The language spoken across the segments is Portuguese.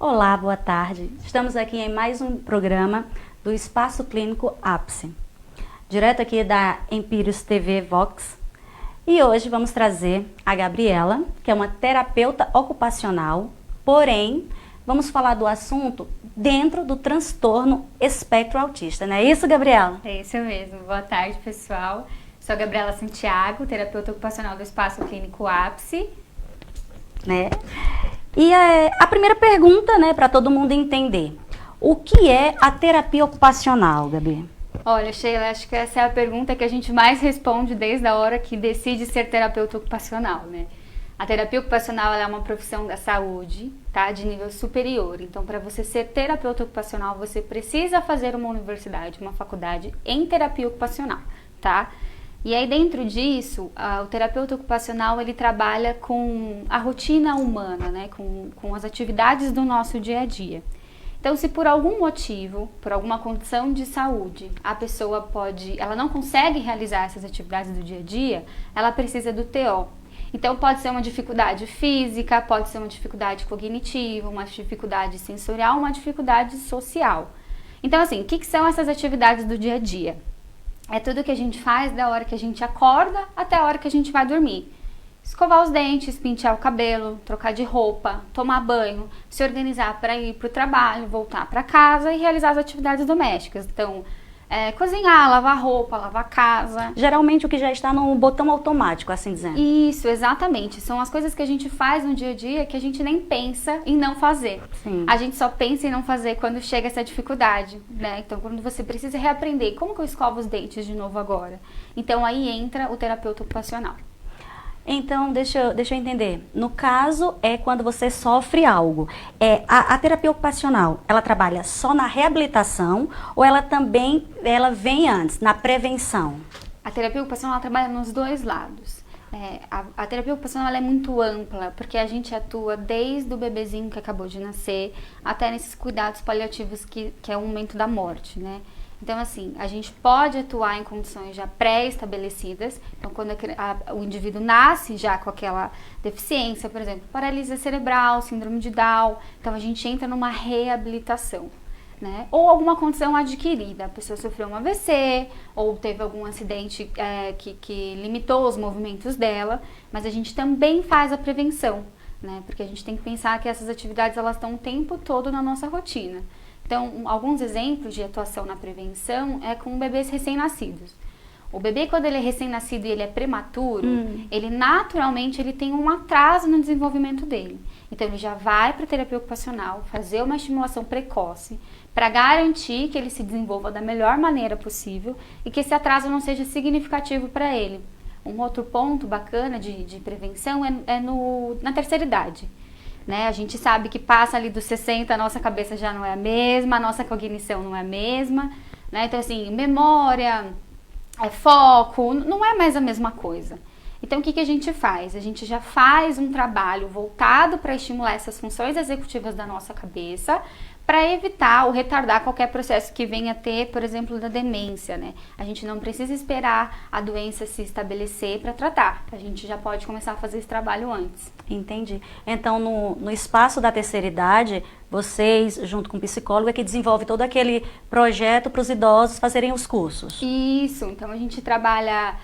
Olá, boa tarde. Estamos aqui em mais um programa do Espaço Clínico Ápice, direto aqui da Empírios TV Vox. E hoje vamos trazer a Gabriela, que é uma terapeuta ocupacional, porém, vamos falar do assunto dentro do transtorno espectro autista, não é isso, Gabriela? É isso mesmo. Boa tarde, pessoal. Sou a Gabriela Santiago, terapeuta ocupacional do Espaço Clínico Ápice. Né? E a primeira pergunta, né, para todo mundo entender, o que é a terapia ocupacional, Gabi? Olha, Sheila, acho que essa é a pergunta que a gente mais responde desde a hora que decide ser terapeuta ocupacional, né? A terapia ocupacional ela é uma profissão da saúde, tá? De nível superior. Então, para você ser terapeuta ocupacional, você precisa fazer uma universidade, uma faculdade em terapia ocupacional, tá? E aí, dentro disso, o terapeuta ocupacional, ele trabalha com a rotina humana, né? Com as atividades do nosso dia a dia. Então, se por algum motivo, por alguma condição de saúde, a pessoa ela não consegue realizar essas atividades do dia a dia, ela precisa do TO. Então, pode ser uma dificuldade física, pode ser uma dificuldade cognitiva, uma dificuldade sensorial, uma dificuldade social. Então, assim, o que são essas atividades do dia a dia? É tudo que a gente faz da hora que a gente acorda até a hora que a gente vai dormir. Escovar os dentes, pentear o cabelo, trocar de roupa, tomar banho, se organizar para ir para o trabalho, voltar para casa e realizar as atividades domésticas. Então, cozinhar, lavar roupa, lavar casa. Geralmente o que já está no botão automático, assim dizendo. Isso, exatamente. São as coisas que a gente faz no dia a dia que a gente nem pensa em não fazer. Sim. A gente só pensa em não fazer quando chega essa dificuldade, né? Então, quando você precisa reaprender, como que eu escovo os dentes de novo agora? Então, aí entra o terapeuta ocupacional. Então, deixa eu entender. No caso, é quando você sofre algo. A terapia ocupacional, ela trabalha só na reabilitação ou ela também vem antes, na prevenção? A terapia ocupacional ela trabalha nos dois lados. A terapia ocupacional ela é muito ampla, porque a gente atua desde o bebezinho que acabou de nascer até nesses cuidados paliativos que é o momento da morte, né? Então, assim, a gente pode atuar em condições já pré-estabelecidas. Então, quando o indivíduo nasce já com aquela deficiência, por exemplo, paralisia cerebral, síndrome de Down, então a gente entra numa reabilitação, né? Ou alguma condição adquirida, a pessoa sofreu um AVC, ou teve algum acidente que limitou os movimentos dela, mas a gente também faz a prevenção, né? Porque a gente tem que pensar que essas atividades elas estão o tempo todo na nossa rotina. Então, alguns exemplos de atuação na prevenção é com bebês recém-nascidos. O bebê, quando ele é recém-nascido e ele é prematuro, ele naturalmente ele tem um atraso no desenvolvimento dele. Então, ele já vai para a terapia ocupacional fazer uma estimulação precoce para garantir que ele se desenvolva da melhor maneira possível e que esse atraso não seja significativo para ele. Um outro ponto bacana de prevenção é na terceira idade. Né? A gente sabe que passa ali dos 60, a nossa cabeça já não é a mesma, a nossa cognição não é a mesma, né? Então, assim, memória, foco, não é mais a mesma coisa. Então, o que a gente faz? A gente já faz um trabalho voltado para estimular essas funções executivas da nossa cabeça, para evitar ou retardar qualquer processo que venha a ter, por exemplo, da demência, né? A gente não precisa esperar a doença se estabelecer para tratar. A gente já pode começar a fazer esse trabalho antes. Entendi. Então, no espaço da terceira idade, vocês, junto com o psicólogo, é que desenvolve todo aquele projeto para os idosos fazerem os cursos. Isso. Então, a gente trabalha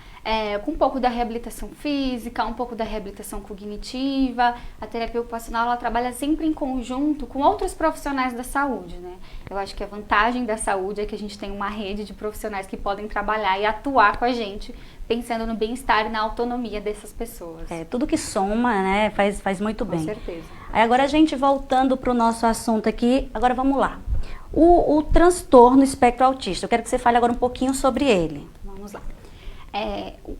com um pouco da reabilitação física, um pouco da reabilitação cognitiva. A terapia ocupacional ela trabalha sempre em conjunto com outros profissionais da saúde, né? Eu acho que a vantagem da saúde é que a gente tem uma rede de profissionais que podem trabalhar e atuar com a gente, pensando no bem-estar e na autonomia dessas pessoas. Tudo que soma, né, faz muito bem. Com certeza. Aí agora a gente voltando para o nosso assunto aqui, agora vamos lá. O transtorno espectro autista, eu quero que você fale agora um pouquinho sobre ele. Vamos lá.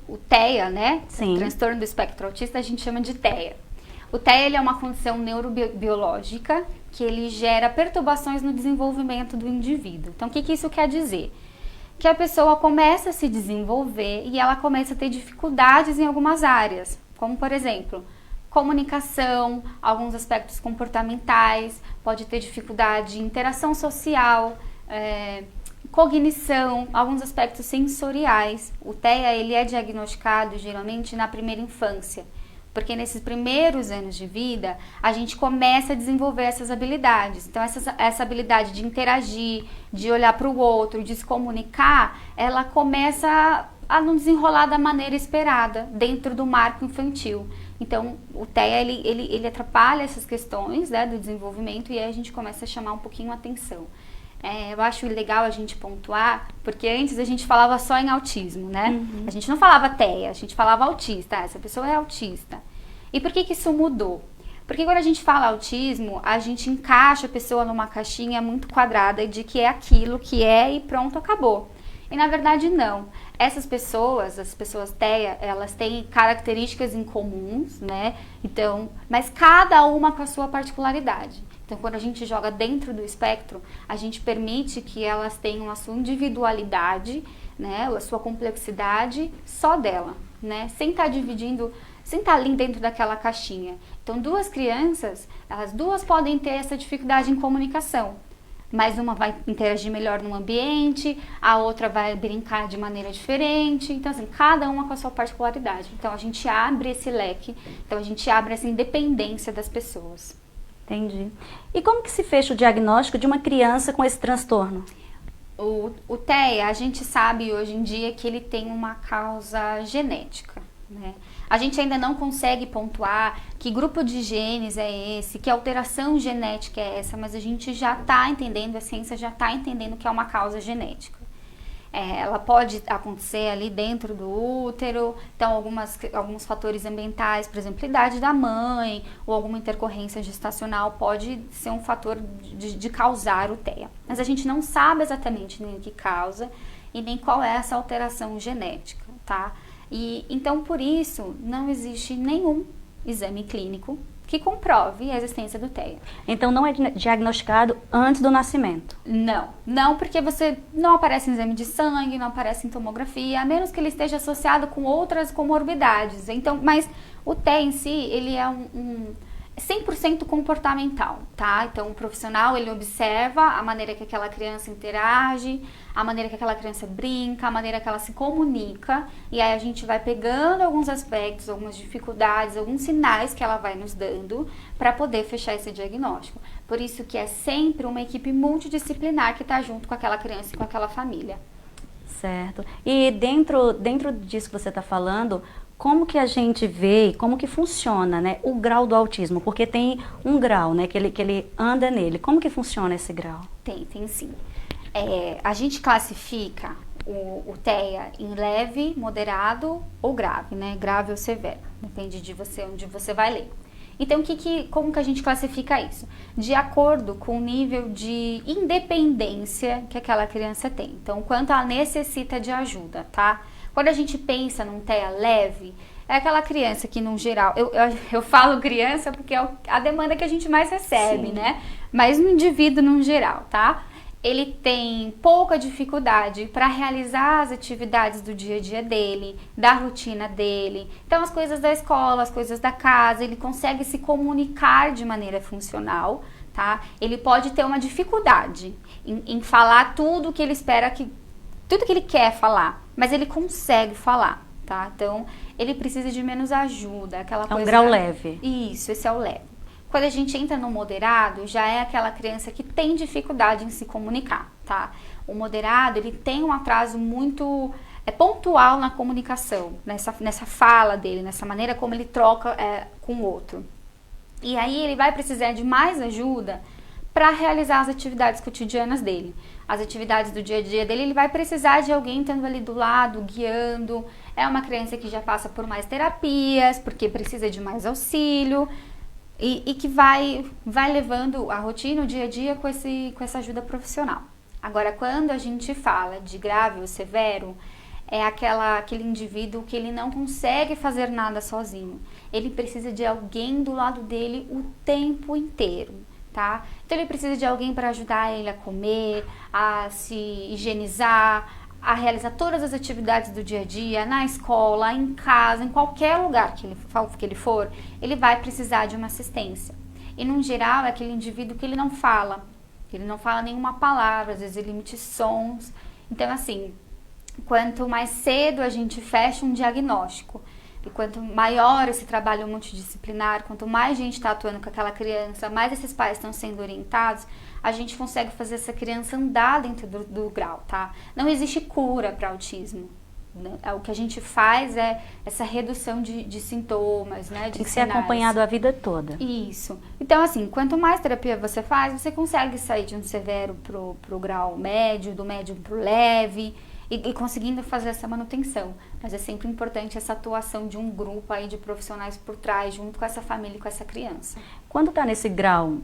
O TEA, né? Sim. O transtorno do espectro autista, a gente chama de TEA. O TEA ele é uma condição neurobiológica que ele gera perturbações no desenvolvimento do indivíduo. Então, o que isso quer dizer? Que a pessoa começa a se desenvolver e ela começa a ter dificuldades em algumas áreas, como, por exemplo, comunicação, alguns aspectos comportamentais, pode ter dificuldade em interação social, cognição, alguns aspectos sensoriais. O TEA ele é diagnosticado geralmente na primeira infância. Porque nesses primeiros anos de vida, a gente começa a desenvolver essas habilidades. Então, essa habilidade de interagir, de olhar para o outro, de se comunicar, ela começa a não desenrolar da maneira esperada dentro do marco infantil. Então, o TEA, ele atrapalha essas questões, né, do desenvolvimento, e aí a gente começa a chamar um pouquinho a atenção. Eu acho legal a gente pontuar, porque antes a gente falava só em autismo, né? Uhum. A gente não falava TEA, a gente falava autista. Essa pessoa é autista. E por que isso mudou? Porque quando a gente fala autismo, a gente encaixa a pessoa numa caixinha muito quadrada de que é aquilo que é e pronto, acabou. E na verdade não. Essas pessoas, as pessoas TEA, elas têm características em comuns, né? Então, mas cada uma com a sua particularidade. Então, quando a gente joga dentro do espectro, a gente permite que elas tenham a sua individualidade, né, a sua complexidade só dela, né, sem estar dividindo, sem estar ali dentro daquela caixinha. Então, duas crianças, elas duas podem ter essa dificuldade em comunicação, mas uma vai interagir melhor no ambiente, a outra vai brincar de maneira diferente. Então, assim, cada uma com a sua particularidade. Então, a gente abre esse leque, então a gente abre essa independência das pessoas. Entendi. E como que se fecha o diagnóstico de uma criança com esse transtorno? O TEA, a gente sabe hoje em dia que ele tem uma causa genética, né? A gente ainda não consegue pontuar que grupo de genes é esse, que alteração genética é essa, mas a gente já está entendendo, a ciência já está entendendo que é uma causa genética. Ela pode acontecer ali dentro do útero, então alguns fatores ambientais, por exemplo, idade da mãe ou alguma intercorrência gestacional pode ser um fator de causar o TEA. Mas a gente não sabe exatamente nem o que causa e nem qual é essa alteração genética, tá? E então por isso não existe nenhum exame clínico que comprove a existência do TEA. Então não é diagnosticado antes do nascimento? Não, porque você não aparece em exame de sangue, não aparece em tomografia, a menos que ele esteja associado com outras comorbidades. Então, mas o TEA em si, ele é 100% comportamental, tá? Então, o profissional, ele observa a maneira que aquela criança interage, a maneira que aquela criança brinca, a maneira que ela se comunica, e aí a gente vai pegando alguns aspectos, algumas dificuldades, alguns sinais que ela vai nos dando para poder fechar esse diagnóstico. Por isso que é sempre uma equipe multidisciplinar que está junto com aquela criança e com aquela família. Certo. E dentro disso que você está falando, como que a gente vê, como que funciona, né, o grau do autismo? Porque tem um grau, né, que ele anda nele. Como que funciona esse grau? Tem sim. A gente classifica o TEA em leve, moderado ou grave, né? Grave ou severo. Depende de você, onde você vai ler. Então, como que a gente classifica isso? De acordo com o nível de independência que aquela criança tem. Então, quanto ela necessita de ajuda, tá? Quando a gente pensa num TEA leve, é aquela criança que, no geral, eu falo criança porque é a demanda que a gente mais recebe, sim, né? Mas no indivíduo, no geral, tá? Ele tem pouca dificuldade para realizar as atividades do dia a dia dele, da rotina dele. Então, as coisas da escola, as coisas da casa, ele consegue se comunicar de maneira funcional, tá? Ele pode ter uma dificuldade em falar tudo que ele espera tudo que ele quer falar, mas ele consegue falar, tá? Então, ele precisa de menos ajuda, aquela coisa... É um grau leve. Isso, esse é o leve. Quando a gente entra no moderado, já é aquela criança que tem dificuldade em se comunicar, tá? O moderado, ele tem um atraso muito pontual na comunicação, nessa fala dele, nessa maneira como ele troca com o outro. E aí ele vai precisar de mais ajuda para realizar as atividades cotidianas dele. As atividades do dia a dia dele, ele vai precisar de alguém estando ali do lado, guiando. É uma criança que já passa por mais terapias, porque precisa de mais auxílio. E que vai levando a rotina, o dia a dia, com essa ajuda profissional. Agora, quando a gente fala de grave ou severo, é aquele indivíduo que ele não consegue fazer nada sozinho. Ele precisa de alguém do lado dele o tempo inteiro, tá? Então, ele precisa de alguém para ajudar ele a comer, a se higienizar, a realizar todas as atividades do dia a dia, na escola, em casa, em qualquer lugar que ele for, ele vai precisar de uma assistência. E, no geral, é aquele indivíduo que ele não fala nenhuma palavra, às vezes ele emite sons. Então, assim, quanto mais cedo a gente fecha um diagnóstico, E quanto maior esse trabalho multidisciplinar, quanto mais gente está atuando com aquela criança, mais esses pais estão sendo orientados, a gente consegue fazer essa criança andar dentro do grau, tá? Não existe cura para autismo. O que a gente faz é essa redução de sintomas, né? Tem que ser acompanhado a vida toda. Isso. Então, assim, quanto mais terapia você faz, você consegue sair de um severo pro grau médio, do médio pro leve, e conseguindo fazer essa manutenção. Mas é sempre importante essa atuação de um grupo aí de profissionais por trás, junto com essa família e com essa criança. Quando está nesse grau,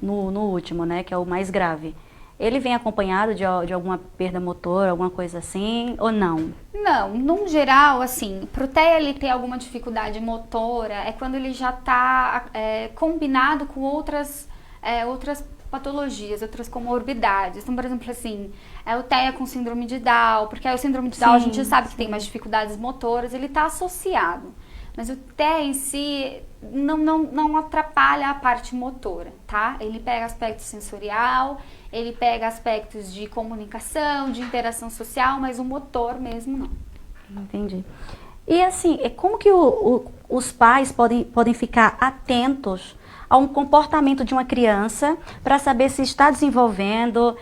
no último, né, que é o mais grave, ele vem acompanhado de alguma perda motora, alguma coisa assim, ou não? Não, num geral, assim, pro TEA ele ter alguma dificuldade motora é quando ele já está combinado com outras patologias, outras comorbidades. Então, por exemplo, assim, o TEA com síndrome de Down, porque o síndrome de Down a gente sabe que tem mais dificuldades motoras, ele está associado. Mas o TEA em si não atrapalha a parte motora, tá? Ele pega aspecto sensorial, ele pega aspectos de comunicação, de interação social, mas o motor mesmo não. Entendi. E assim, como que os pais podem ficar atentos a um comportamento de uma criança para saber se está desenvolvendo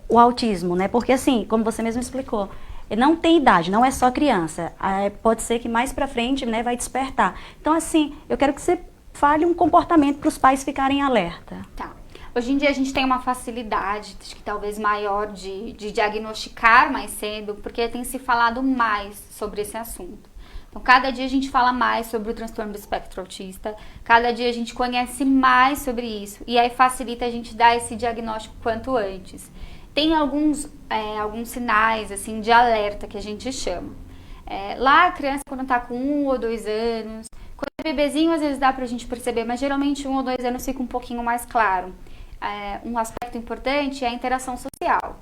o autismo, né? Porque assim, como você mesmo explicou, não tem idade, não é só criança. Pode ser que mais para frente, né, vai despertar. Então assim, eu quero que você fale um comportamento para os pais ficarem alerta. Tá. Hoje em dia a gente tem uma facilidade, acho que talvez maior, de diagnosticar mais cedo, porque tem se falado mais sobre esse assunto. Então, cada dia a gente fala mais sobre o transtorno do espectro autista, cada dia a gente conhece mais sobre isso, e aí facilita a gente dar esse diagnóstico quanto antes. Tem alguns sinais, assim, de alerta que a gente chama. Lá a criança, quando está com 1 ou 2 anos, quando é bebezinho, às vezes dá pra gente perceber, mas geralmente 1 ou 2 anos fica um pouquinho mais claro. Um aspecto importante é a interação social.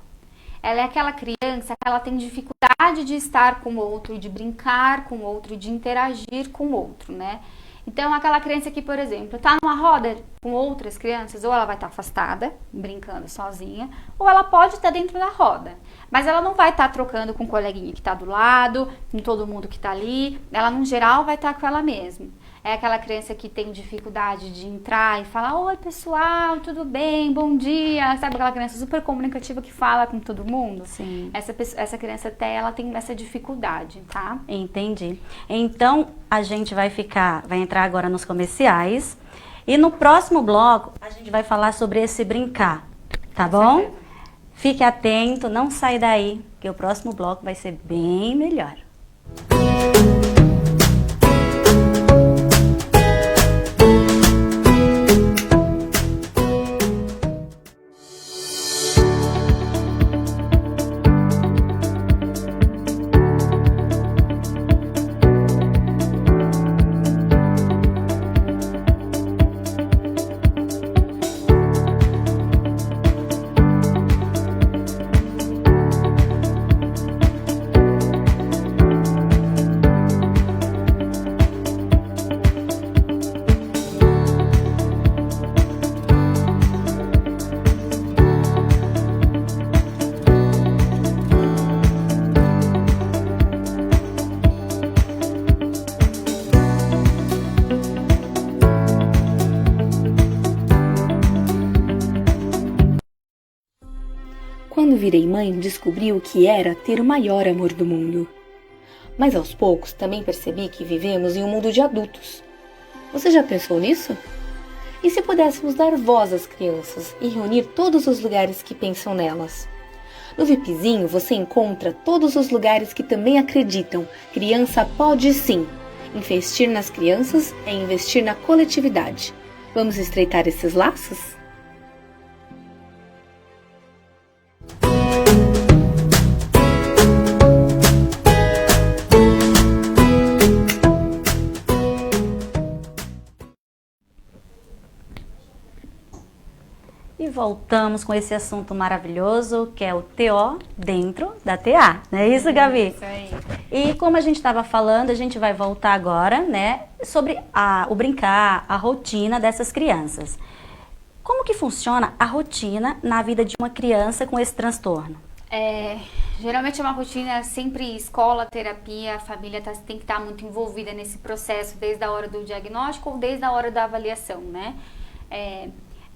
Ela é aquela criança que ela tem dificuldade de estar com o outro, de brincar com o outro, de interagir com o outro, né? Então, aquela criança que, por exemplo, está numa roda com outras crianças, ou ela vai estar afastada, brincando sozinha, ou ela pode estar dentro da roda. Mas ela não vai estar trocando com o coleguinha que está do lado, com todo mundo que está ali. Ela, no geral, vai estar com ela mesma. É aquela criança que tem dificuldade de entrar e falar: oi, pessoal, tudo bem? Bom dia. Sabe aquela criança super comunicativa que fala com todo mundo? Sim. Essa criança até ela tem essa dificuldade, tá? Entendi. Então, a gente vai entrar agora nos comerciais. E no próximo bloco, a gente vai falar sobre esse brincar, tá bom? Certeza. Fique atento, não sai daí, que o próximo bloco vai ser bem melhor. Quando virei mãe, descobri o que era ter o maior amor do mundo. Mas aos poucos também percebi que vivemos em um mundo de adultos. Você já pensou nisso? E se pudéssemos dar voz às crianças e reunir todos os lugares que pensam nelas? No VIPzinho você encontra todos os lugares que também acreditam. Criança pode sim. Investir nas crianças é investir na coletividade. Vamos estreitar esses laços? E voltamos com esse assunto maravilhoso, que é o TO dentro da TA, não é isso, Gabi? Isso aí. E como a gente estava falando, a gente vai voltar agora, né, sobre o brincar, a rotina dessas crianças. Como que funciona a rotina na vida de uma criança com esse transtorno? Geralmente é uma rotina sempre escola, terapia, a família tem que estar muito envolvida nesse processo, desde a hora do diagnóstico ou desde a hora da avaliação, né?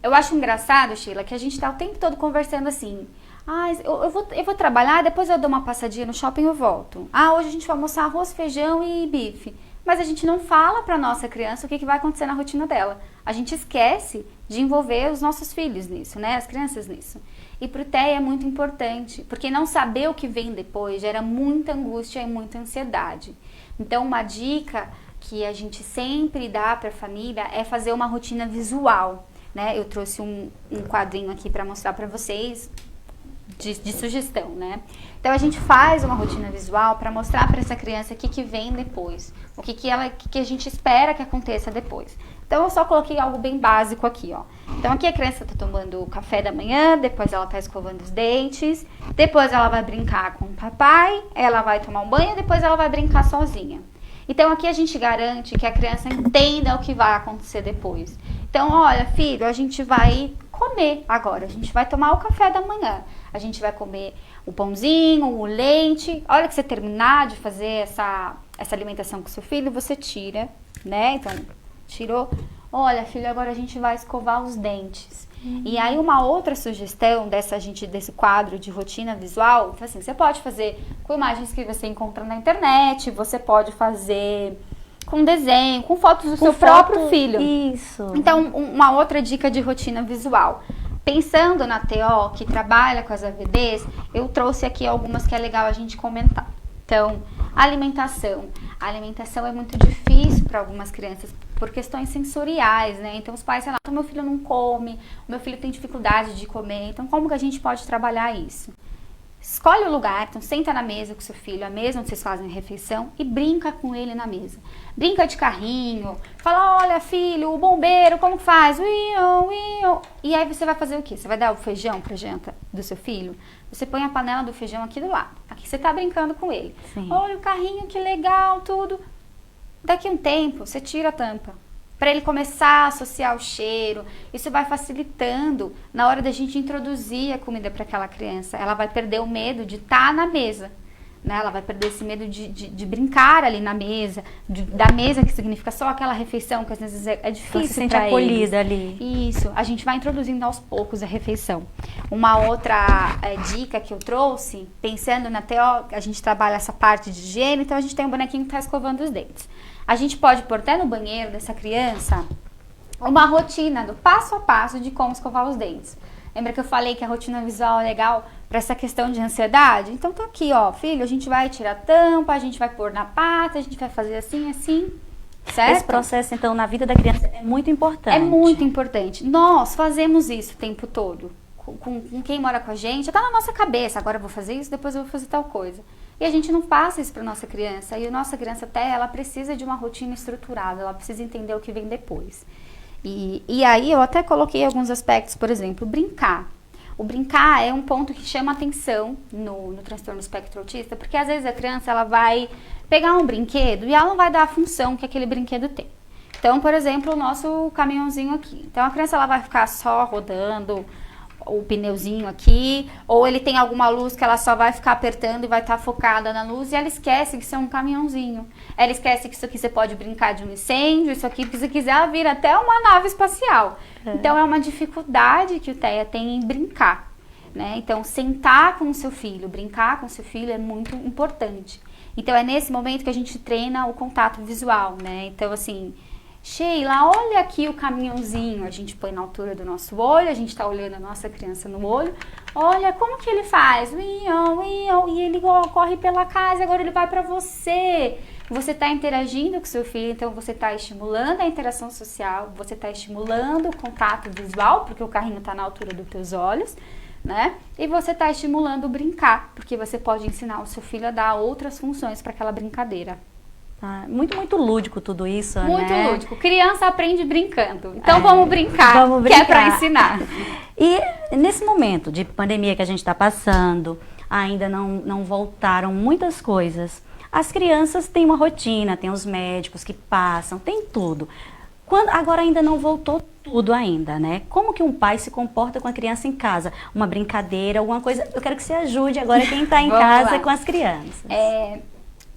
Eu acho engraçado, Sheila, que a gente tá o tempo todo conversando assim, eu vou trabalhar, depois eu dou uma passadinha no shopping e eu volto. Hoje a gente vai almoçar arroz, feijão e bife. Mas a gente não fala para nossa criança o que vai acontecer na rotina dela. A gente esquece de envolver os nossos filhos nisso, né? As crianças nisso. E pro TEA é muito importante, porque não saber o que vem depois gera muita angústia e muita ansiedade. Então, uma dica que a gente sempre dá para a família é fazer uma rotina visual, né? Eu trouxe um quadrinho aqui para mostrar para vocês de sugestão, né? Então a gente faz uma rotina visual para mostrar para essa criança o que vem depois, o que a gente espera que aconteça depois. Então eu só coloquei algo bem básico aqui, ó. Então aqui a criança tá tomando o café da manhã, depois ela tá escovando os dentes, depois ela vai brincar com o papai, ela vai tomar um banho, depois ela vai brincar sozinha. Então aqui a gente garante que a criança entenda o que vai acontecer depois. Então, olha, filho, a gente vai comer agora, a gente vai tomar o café da manhã, a gente vai comer o pãozinho, o leite. A hora que você terminar de fazer essa alimentação com seu filho, você tira, né? Então, tirou. Olha, filho, agora a gente vai escovar os dentes. E aí uma outra sugestão desse quadro de rotina visual, então, assim, você pode fazer com imagens que você encontra na internet, você pode fazer com desenho, com fotos do seu próprio filho. Isso. Então, uma outra dica de rotina visual. Pensando na TO, que trabalha com as AVDs, eu trouxe aqui algumas que é legal a gente comentar. Então, alimentação. A alimentação é muito difícil para algumas crianças por questões sensoriais, né? Então, os pais, sei lá, meu filho não come, o meu filho tem dificuldade de comer. Então, como que a gente pode trabalhar isso? Escolhe o lugar, então senta na mesa com seu filho, a mesa onde vocês fazem a refeição, e brinca com ele na mesa. Brinca de carrinho, fala, olha filho, o bombeiro, como faz? Uiu, uiu. E aí você vai fazer o quê? Você vai dar o feijão pra janta do seu filho? Você põe a panela do feijão aqui do lado. Aqui você tá brincando com ele. Sim. Olha o carrinho, que legal, tudo. Daqui a um tempo, você tira a tampa, para ele começar a associar o cheiro. Isso vai facilitando na hora da gente introduzir a comida para aquela criança. Ela vai perder o medo de estar na mesa, né? Ela vai perder esse medo de brincar ali na mesa, da mesa, que significa só aquela refeição, que às vezes é difícil. Ela se sente acolhida ali. Isso, a gente vai introduzindo aos poucos a refeição. Uma outra dica que eu trouxe, pensando na TO, a gente trabalha essa parte de higiene, então a gente tem um bonequinho que está escovando os dentes. A gente pode pôr até no banheiro dessa criança uma rotina do passo a passo de como escovar os dentes. Lembra que eu falei que a rotina visual é legal para essa questão de ansiedade? Então tá aqui, ó, filho, a gente vai tirar a tampa, a gente vai pôr na pata, a gente vai fazer assim, assim, certo? Esse processo, então, na vida da criança é muito importante. É muito importante. Nós fazemos isso o tempo todo. Com quem mora com a gente, já tá na nossa cabeça, agora eu vou fazer isso, depois eu vou fazer tal coisa. E a gente não passa isso para nossa criança. E a nossa criança até, ela precisa de uma rotina estruturada, ela precisa entender o que vem depois. E aí eu até coloquei alguns aspectos, por exemplo, brincar. O brincar é um ponto que chama atenção no transtorno espectro autista, porque às vezes a criança ela vai pegar um brinquedo e ela não vai dar a função que aquele brinquedo tem. Então, por exemplo, o nosso caminhãozinho aqui. Então a criança ela vai ficar só rodando o pneuzinho aqui, ou ele tem alguma luz que ela só vai ficar apertando e vai estar focada na luz, e ela esquece que isso é um caminhãozinho. Ela esquece que isso aqui você pode brincar de um incêndio, isso aqui, se quiser, ela vira até uma nave espacial. Então, é uma dificuldade que o TEA tem em brincar, né? Então, sentar com o seu filho, brincar com o seu filho é muito importante. Então, é nesse momento que a gente treina o contato visual, né? Então, assim, Sheila, olha aqui o caminhãozinho, a gente põe na altura do nosso olho, a gente tá olhando a nossa criança no olho, olha como que ele faz, e ele corre pela casa, agora ele vai para você. Você tá interagindo com seu filho, então você tá estimulando a interação social, você tá estimulando o contato visual, porque o carrinho tá na altura dos teus olhos, né? E você tá estimulando o brincar, porque você pode ensinar o seu filho a dar outras funções para aquela brincadeira. Muito, muito lúdico tudo isso, muito né? Lúdico. Criança aprende brincando. Então vamos brincar, que é para ensinar. E nesse momento de pandemia que a gente está passando, ainda não voltaram muitas coisas. As crianças têm uma rotina, tem os médicos que passam, tem tudo. Agora ainda não voltou tudo ainda, né? Como que um pai se comporta com a criança em casa? Uma brincadeira, alguma coisa? Eu quero que você ajude agora quem está em casa lá. com as crianças.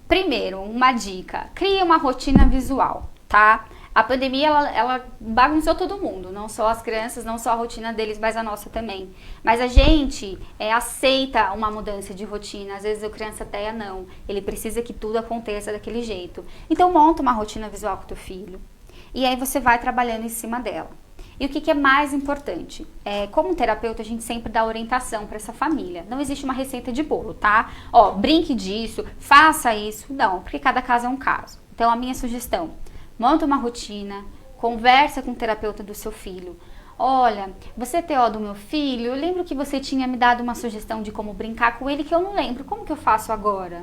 Primeiro, uma dica. Crie uma rotina visual, tá? A pandemia, ela bagunçou todo mundo, não só as crianças, não só a rotina deles, mas a nossa também. Mas a gente aceita uma mudança de rotina, às vezes a criança até não. Ele precisa que tudo aconteça daquele jeito. Então, monta uma rotina visual com o teu filho. E aí você vai trabalhando em cima dela. E o que é mais importante? Como terapeuta, a gente sempre dá orientação para essa família. Não existe uma receita de bolo, tá? Ó, brinque disso, faça isso. Não, porque cada caso é um caso. Então, a minha sugestão, monta uma rotina, conversa com o terapeuta do seu filho. Olha, você é TO do meu filho, eu lembro que você tinha me dado uma sugestão de como brincar com ele que eu não lembro. Como que eu faço agora?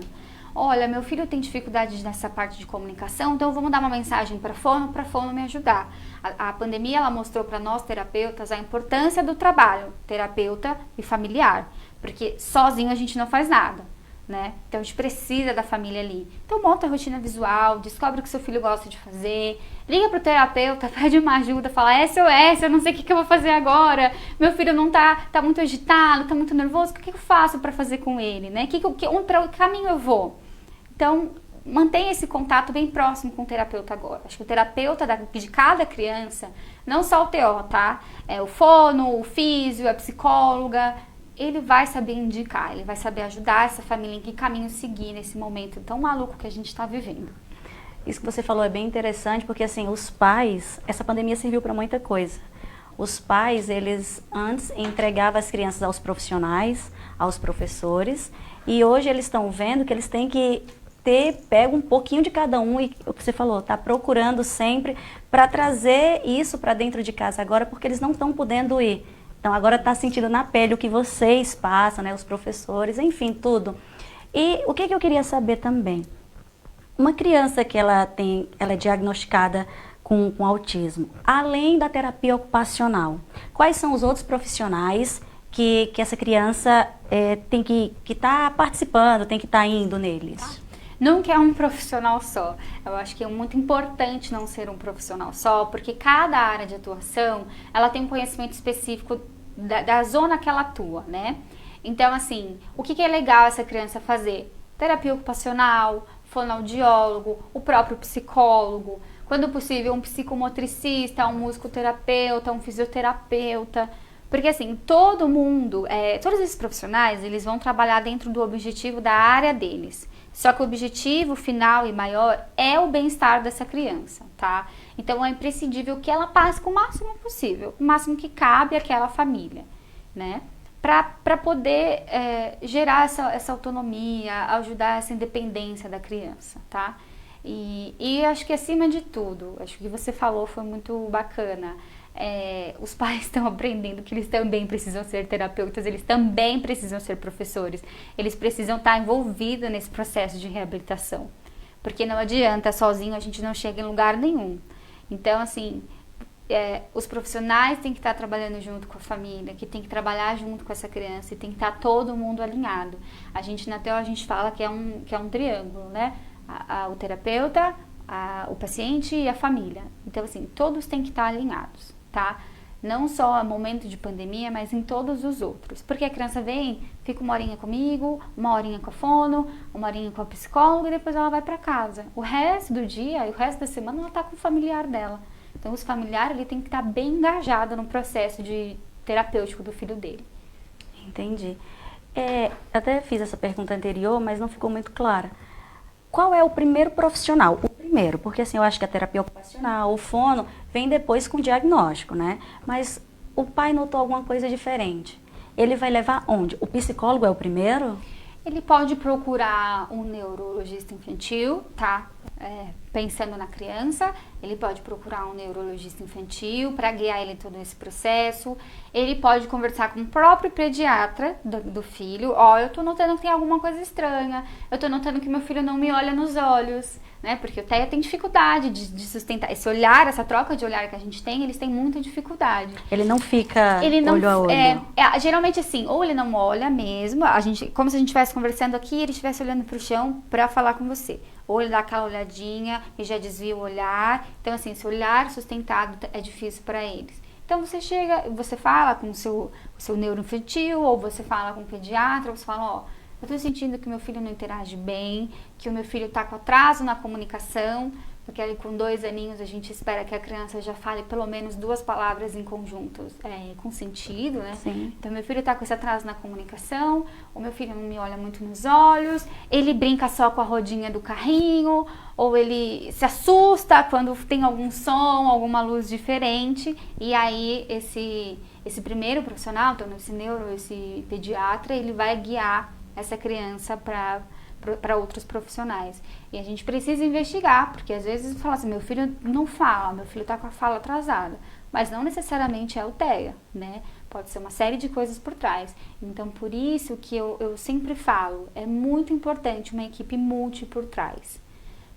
Olha, meu filho tem dificuldade nessa parte de comunicação, então eu vou mandar uma mensagem para fono me ajudar. A pandemia, ela mostrou para nós terapeutas a importância do trabalho, terapeuta e familiar, porque sozinho a gente não faz nada, né? Então a gente precisa da família ali. Então monta a rotina visual, descobre o que seu filho gosta de fazer, liga pro terapeuta, pede uma ajuda, fala SOS, eu não sei o que eu vou fazer agora, meu filho não tá muito agitado, tá muito nervoso, o que eu faço para fazer com ele, né? Para que caminho eu vou? Então, mantenha esse contato bem próximo com o terapeuta agora. Acho que o terapeuta de cada criança, não só o TO, tá? O fono, o físio, a psicóloga, ele vai saber indicar, ele vai saber ajudar essa família em que caminho seguir nesse momento tão maluco que a gente está vivendo. Isso que você falou é bem interessante, porque assim, os pais, essa pandemia serviu para muita coisa. Os pais, eles antes entregavam as crianças aos profissionais, aos professores, e hoje eles estão vendo que eles têm que pega um pouquinho de cada um, e o que você falou, tá procurando sempre para trazer isso para dentro de casa agora, porque eles não estão podendo ir. Então agora está sentindo na pele o que vocês passam, né, os professores, enfim, tudo. E o que eu queria saber também, uma criança que ela é diagnosticada com autismo, além da terapia ocupacional, quais são os outros profissionais que essa criança tem que estar participando, tem que estar indo neles? Nunca é um profissional só. Eu acho que é muito importante não ser um profissional só, porque cada área de atuação, ela tem um conhecimento específico da zona que ela atua, né? Então, assim, o que é legal essa criança fazer? Terapia ocupacional, fonoaudiólogo, o próprio psicólogo, quando possível um psicomotricista, um musicoterapeuta, um fisioterapeuta. Porque assim, todo mundo, todos esses profissionais, eles vão trabalhar dentro do objetivo da área deles. Só que o objetivo final e maior é o bem-estar dessa criança, tá? Então é imprescindível que ela passe com o máximo possível, o máximo que cabe àquela família, né? Para poder gerar essa autonomia, ajudar essa independência da criança, tá? E acho que acima de tudo, acho que o que você falou foi muito bacana. Os pais estão aprendendo que eles também precisam ser terapeutas, eles também precisam ser professores, eles precisam estar envolvidos nesse processo de reabilitação, porque não adianta, sozinho a gente não chega em lugar nenhum. Então, assim, os profissionais têm que estar trabalhando junto com a família, que tem que trabalhar junto com essa criança e tem que estar todo mundo alinhado. Na TEO a gente fala que é um triângulo, né? O terapeuta, o paciente e a família. Então, assim, todos têm que estar alinhados, tá? Não só no momento de pandemia, mas em todos os outros. Porque a criança vem, fica uma horinha comigo, uma horinha com a fono, uma horinha com a psicóloga e depois ela vai para casa. O resto do dia e o resto da semana ela tá com o familiar dela. Então, os familiares, ele tem que estar bem engajado no processo terapêutico do filho dele. Entendi. Até fiz essa pergunta anterior, mas não ficou muito clara. Qual é o primeiro profissional? O primeiro, porque assim, eu acho que a terapia ocupacional, o fono, vem depois com o diagnóstico, né? Mas o pai notou alguma coisa diferente. Ele vai levar onde? O psicólogo é o primeiro? Ele pode procurar um neurologista infantil, tá? Pensando na criança, ele pode procurar um neurologista infantil para guiar ele em todo esse processo. Ele pode conversar com o próprio pediatra do filho. Eu tô notando que tem alguma coisa estranha. Eu tô notando que meu filho não me olha nos olhos, né? Porque o TEA tem dificuldade de sustentar. Esse olhar, essa troca de olhar que a gente tem, eles têm muita dificuldade. Ele não fica olho a olho? Geralmente assim, ou ele não olha mesmo, como se a gente estivesse conversando aqui e ele estivesse olhando pro chão para falar com você. ou ele dá aquela olhadinha e já desvia o olhar. Então, assim, esse olhar sustentado é difícil para eles. Então, você chega, você fala com o seu neuroinfantil, ou você fala com o pediatra, você fala, ó, eu tô sentindo que meu filho não interage bem, que o meu filho tá com atraso na comunicação, porque ali com 2 aninhos a gente espera que a criança já fale pelo menos 2 palavras em conjuntos, com sentido, né? Sim. Então, meu filho tá com esse atraso na comunicação, o meu filho não me olha muito nos olhos, ele brinca só com a rodinha do carrinho, ou ele se assusta quando tem algum som, alguma luz diferente, e aí esse primeiro profissional, então esse pediatra, ele vai guiar essa criança para outros profissionais. E a gente precisa investigar, porque às vezes fala assim, meu filho não fala, meu filho está com a fala atrasada, mas não necessariamente é o TEA, né? Pode ser uma série de coisas por trás. Então, por isso que eu sempre falo, é muito importante uma equipe multi por trás.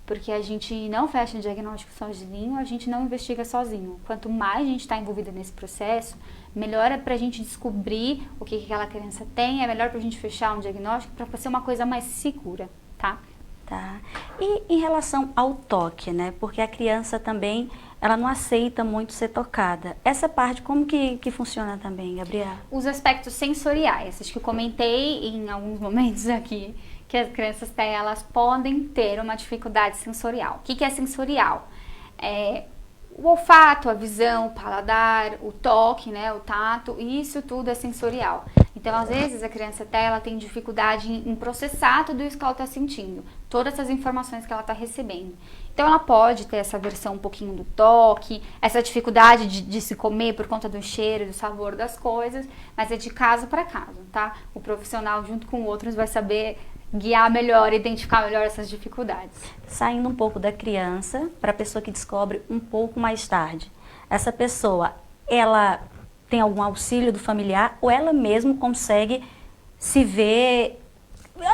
Porque a gente não fecha o diagnóstico sozinho, a gente não investiga sozinho. Quanto mais a gente está envolvida nesse processo, melhor é para a gente descobrir o que aquela criança tem, é melhor para a gente fechar um diagnóstico para ser uma coisa mais segura, tá? Tá. E em relação ao toque, né? Porque a criança também, ela não aceita muito ser tocada. Essa parte, como que funciona também, Gabriela? Os aspectos sensoriais, acho que eu comentei em alguns momentos aqui, que as crianças têm, elas podem ter uma dificuldade sensorial. O que é sensorial? O olfato, a visão, o paladar, o toque, né, o tato, isso tudo é sensorial. Então, às vezes, a criança até ela tem dificuldade em processar tudo isso que ela está sentindo, todas essas informações que ela está recebendo. Então, ela pode ter essa versão um pouquinho do toque, essa dificuldade de se comer por conta do cheiro, do sabor das coisas, mas é de caso para caso, tá? O profissional, junto com outros, vai saber guiar melhor, identificar melhor essas dificuldades. Saindo um pouco da criança para a pessoa que descobre um pouco mais tarde. Essa pessoa, ela tem algum auxílio do familiar ou ela mesmo consegue se ver,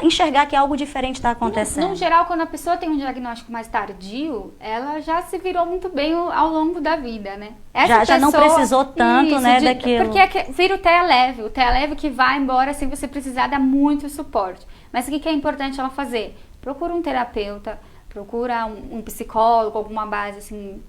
enxergar que algo diferente está acontecendo? No geral, quando a pessoa tem um diagnóstico mais tardio, ela já se virou muito bem ao longo da vida, né? Já não precisou tanto, né, daquilo. Porque vira o TEA leve que vai embora sem você precisar dar muito suporte. Mas o que é importante ela fazer? Procura um terapeuta, procura um psicólogo, alguma base assim,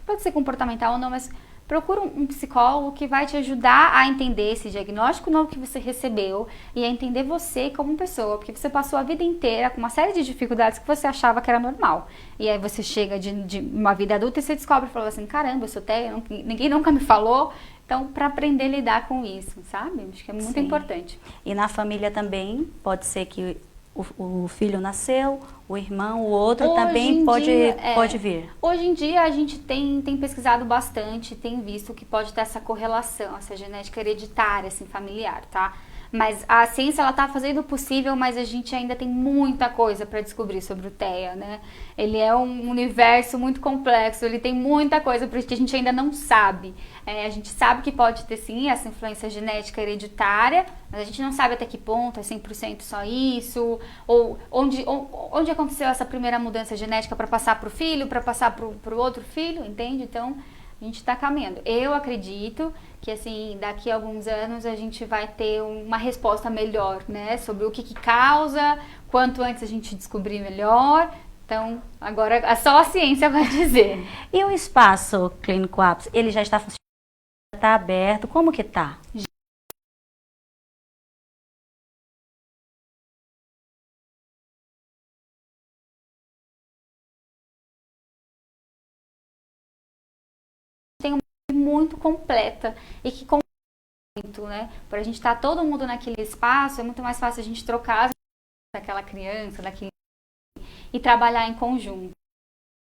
pode ser comportamental ou não, mas procura um psicólogo que vai te ajudar a entender esse diagnóstico novo que você recebeu e a entender você como pessoa, porque você passou a vida inteira com uma série de dificuldades que você achava que era normal. E aí você chega de uma vida adulta e você descobre e fala assim, caramba, eu sou TEA, ninguém nunca me falou. Então, para aprender a lidar com isso, sabe? Acho que é muito importante. E na família também, pode ser que o filho nasceu, o irmão, o outro também pode vir. Hoje em dia a gente tem pesquisado bastante, tem visto que pode ter essa correlação, essa genética hereditária, assim, familiar, tá? Mas a ciência, ela tá fazendo o possível, mas a gente ainda tem muita coisa para descobrir sobre o TEA, né? Ele é um universo muito complexo, ele tem muita coisa por isso que a gente ainda não sabe. A gente sabe que pode ter, sim, essa influência genética hereditária, mas a gente não sabe até que ponto é 100% só isso, ou onde aconteceu essa primeira mudança genética para passar para o filho, para passar para o outro filho, entende? Então, a gente está caminhando. Eu acredito que, assim, daqui a alguns anos a gente vai ter uma resposta melhor, né? Sobre o que causa, quanto antes a gente descobrir melhor. Então, agora só a ciência vai dizer. E o espaço clínico ápice, ele já está funcionando? Está aberto? Como que está? Muito completa e que muito, né? Para a gente estar todo mundo naquele espaço, é muito mais fácil a gente trocar daquela criança, e trabalhar em conjunto.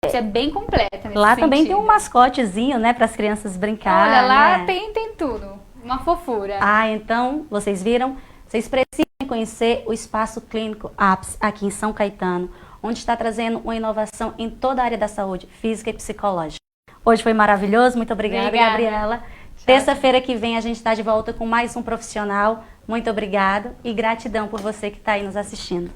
Isso é bem completa. Lá também tem um mascotezinho, né, para as crianças brincarem. Olha, lá né? tem tudo, uma fofura. Então, vocês viram? Vocês precisam conhecer o Espaço Clínico ápice aqui em São Caetano, onde está trazendo uma inovação em toda a área da saúde física e psicológica. Hoje foi maravilhoso, muito obrigada. Gabriela. Terça-feira que vem a gente está de volta com mais um profissional. Muito obrigado e gratidão por você que está aí nos assistindo.